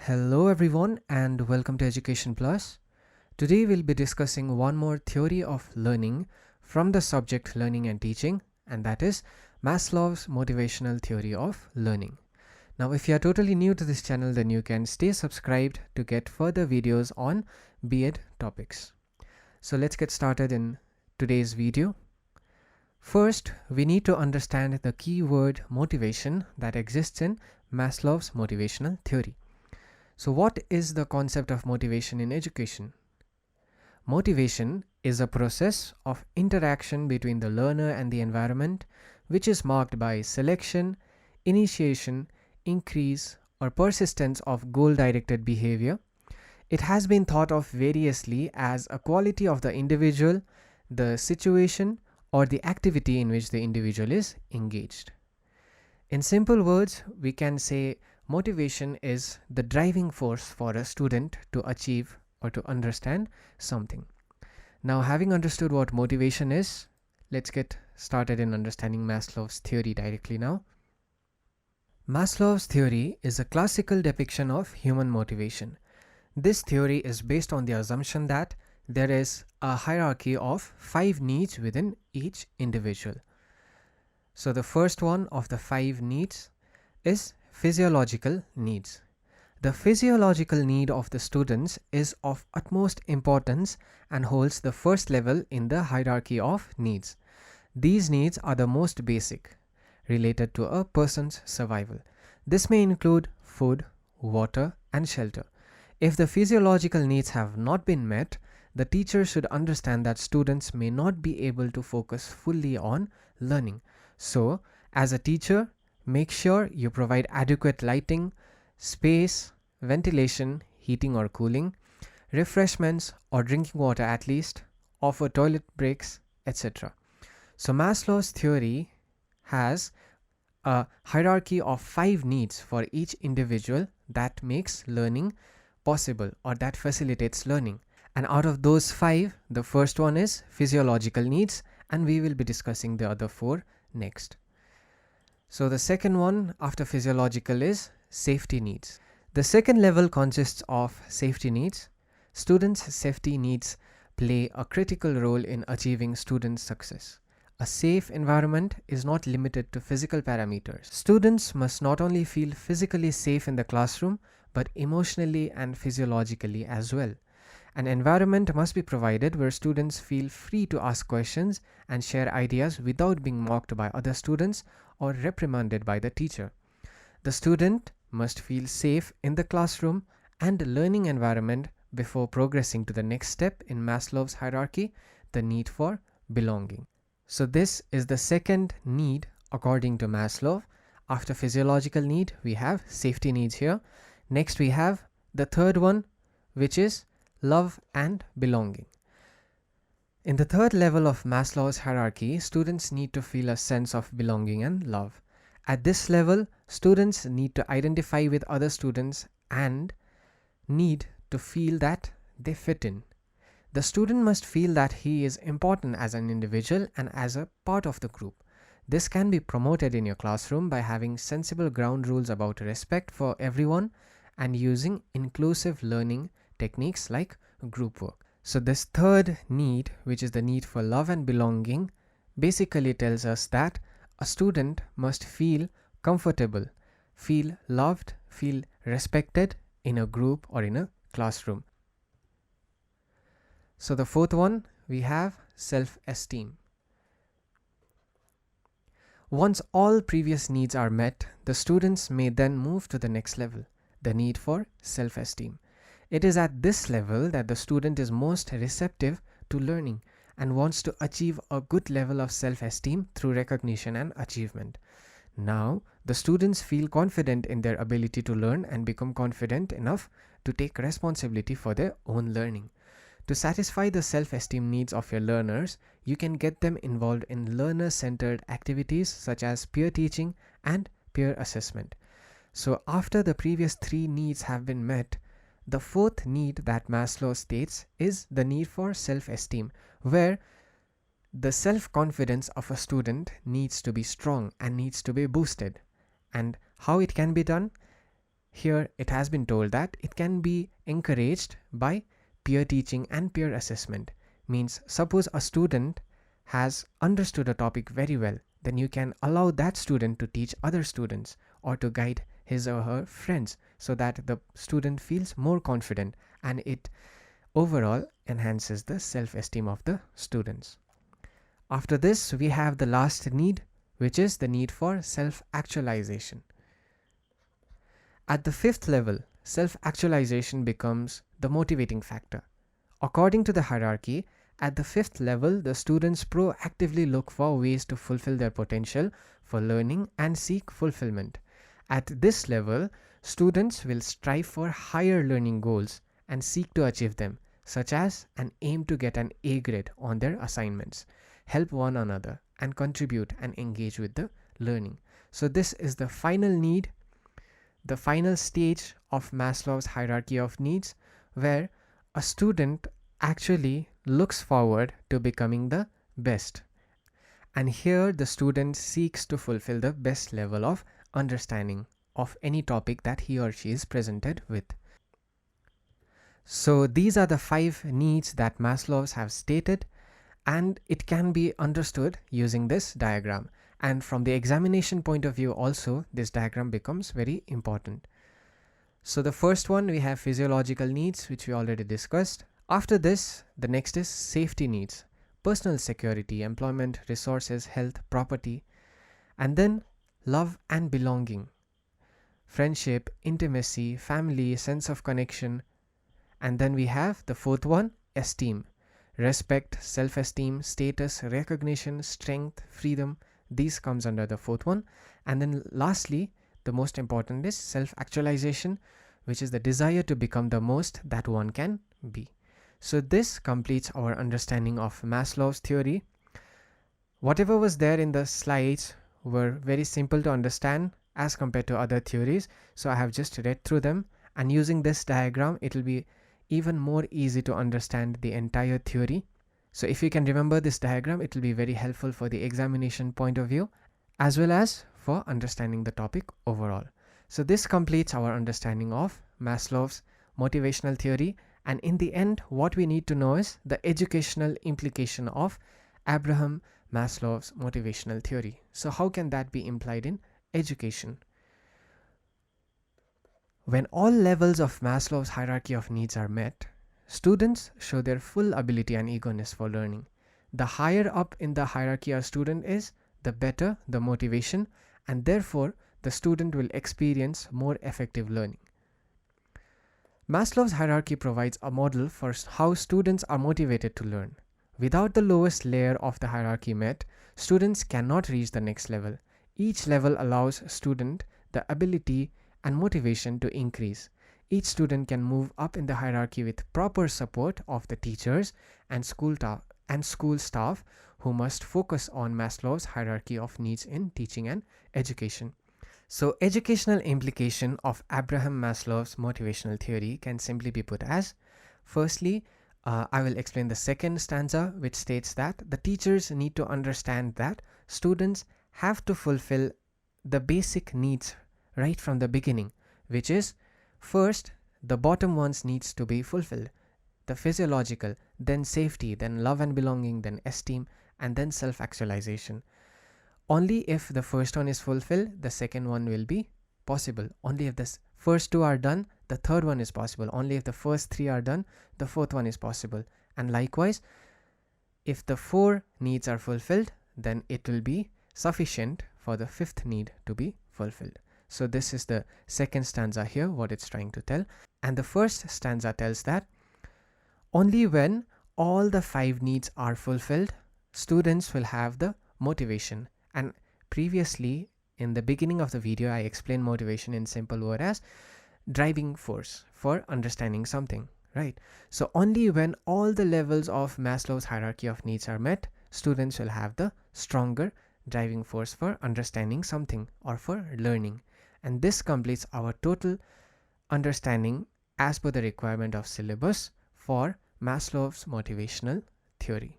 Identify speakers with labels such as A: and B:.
A: Hello everyone and welcome to Education Plus. Today we'll be discussing one more theory of learning from the subject learning and teaching, and that is Maslow's motivational theory of learning. Now if you are totally new to this channel, then you can stay subscribed to get further videos on B.Ed topics. So let's get started in today's video. First, we need to understand the key word motivation that exists in Maslow's motivational theory. So what is the concept of motivation in education? Motivation is a process of interaction between the learner and the environment, which is marked by selection, initiation, increase, or persistence of goal-directed behavior. It has been thought of variously as a quality of the individual, the situation, or the activity in which the individual is engaged. In simple words, we can say motivation is the driving force for a student to achieve or to understand something. Now, having understood what motivation is, let's get started in understanding Maslow's theory directly now. Maslow's theory is a classical depiction of human motivation. This theory is based on the assumption that there is a hierarchy of 5 needs within each individual. So the first one of the 5 needs is physiological needs. The physiological need of the students is of utmost importance and holds the first level in the hierarchy of needs. These needs are the most basic, related to a person's survival. This may include food, water, and shelter. If the physiological needs have not been met, the teacher should understand that students may not be able to focus fully on learning. So, as a teacher, make sure you provide adequate lighting, space, ventilation, heating or cooling, refreshments or drinking water at least, offer toilet breaks, etc. So Maslow's theory has a hierarchy of 5 needs for each individual that makes learning possible or that facilitates learning. And out of those 5, the first one is physiological needs, and we will be discussing the other 4 next. So the second one after physiological is safety needs. The second level consists of safety needs. Students' safety needs play a critical role in achieving student success. A safe environment is not limited to physical parameters. Students must not only feel physically safe in the classroom, but emotionally and physiologically as well. An environment must be provided where students feel free to ask questions and share ideas without being mocked by other students or reprimanded by the teacher. The student must feel safe in the classroom and learning environment before progressing to the next step in Maslow's hierarchy, the need for belonging. So this is the second need according to Maslow. After physiological need, we have safety needs here. Next we have the third one, which is love and belonging. In the third level of Maslow's hierarchy, students need to feel a sense of belonging and love. At this level, students need to identify with other students and need to feel that they fit in. The student must feel that he is important as an individual and as a part of the group. This can be promoted in your classroom by having sensible ground rules about respect for everyone and using inclusive learning techniques like group work. So this third need, which is the need for love and belonging, basically tells us that a student must feel comfortable, feel loved, feel respected in a group or in a classroom. So the fourth one, we have self-esteem. Once all previous needs are met, the students may then move to the next level, the need for self-esteem. It is at this level that the student is most receptive to learning and wants to achieve a good level of self-esteem through recognition and achievement. Now, the students feel confident in their ability to learn and become confident enough to take responsibility for their own learning. To satisfy the self-esteem needs of your learners, you can get them involved in learner-centered activities such as peer teaching and peer assessment. So after the previous 3 needs have been met, the fourth need that Maslow states is the need for self-esteem, where the self-confidence of a student needs to be strong and needs to be boosted. And how it can be done? Here it has been told that it can be encouraged by peer teaching and peer assessment. Means suppose a student has understood a topic very well, then you can allow that student to teach other students or to guide his or her friends so that the student feels more confident, and it overall enhances the self-esteem of the students. After this, we have the last need, which is the need for self-actualization. At the fifth level, self-actualization becomes the motivating factor. According to the hierarchy, at the fifth level, the students proactively look for ways to fulfill their potential for learning and seek fulfillment. At this level, students will strive for higher learning goals and seek to achieve them, such as an aim to get an A grade on their assignments, help one another, and contribute and engage with the learning. So this is the final need, the final stage of Maslow's hierarchy of needs, where a student actually looks forward to becoming the best. And here the student seeks to fulfill the best level of understanding of any topic that he or she is presented with. So these are the 5 needs that Maslow's have stated, and it can be understood using this diagram. And from the examination point of view also, this diagram becomes very important. So the first one, we have physiological needs, which we already discussed. After this, the next is safety needs, personal security, employment, resources, health, property, and then love and belonging, friendship, intimacy, family, sense of connection. And then we have the fourth one, esteem, respect, self-esteem, status, recognition, strength, freedom. These comes under the fourth one. And then lastly, the most important is self-actualization, which is the desire to become the most that one can be. So this completes our understanding of Maslow's theory. Whatever was there in the slides were very simple to understand as compared to other theories. So I have just read through them, and using this diagram, it will be even more easy to understand the entire theory. So if you can remember this diagram, it will be very helpful for the examination point of view, as well as for understanding the topic overall. So this completes our understanding of Maslow's motivational theory. And in the end, what we need to know is the educational implication of Abraham Maslow's motivational theory. So how can that be implied in education? When all levels of Maslow's hierarchy of needs are met, students show their full ability and eagerness for learning. The higher up in the hierarchy a student is, the better the motivation, and therefore the student will experience more effective learning. Maslow's hierarchy provides a model for how students are motivated to learn. Without the lowest layer of the hierarchy met, students cannot reach the next level. Each level allows student the ability and motivation to increase. Each student can move up in the hierarchy with proper support of the teachers and school staff, who must focus on Maslow's hierarchy of needs in teaching and education. So educational implication of Abraham Maslow's motivational theory can simply be put as, firstly, I will explain the second stanza, which states that the teachers need to understand that students have to fulfill the basic needs right from the beginning, which is, first, the bottom ones needs to be fulfilled, the physiological, then safety, then love and belonging, then esteem, and then self-actualization. Only if the first one is fulfilled, the second one will be possible. Only if the first two are done, the third one is possible. Only if the first three are done, the fourth one is possible. And likewise, if the 4 needs are fulfilled, then it will be sufficient for the 5th need to be fulfilled. So this is the second stanza here, what it's trying to tell. And the first stanza tells that only when all the 5 needs are fulfilled, students will have the motivation. And previously, in the beginning of the video, I explained motivation in simple word as driving force for understanding something, right? So only when all the levels of Maslow's hierarchy of needs are met, students will have the stronger driving force for understanding something or for learning. And this completes our total understanding as per the requirement of syllabus for Maslow's motivational theory.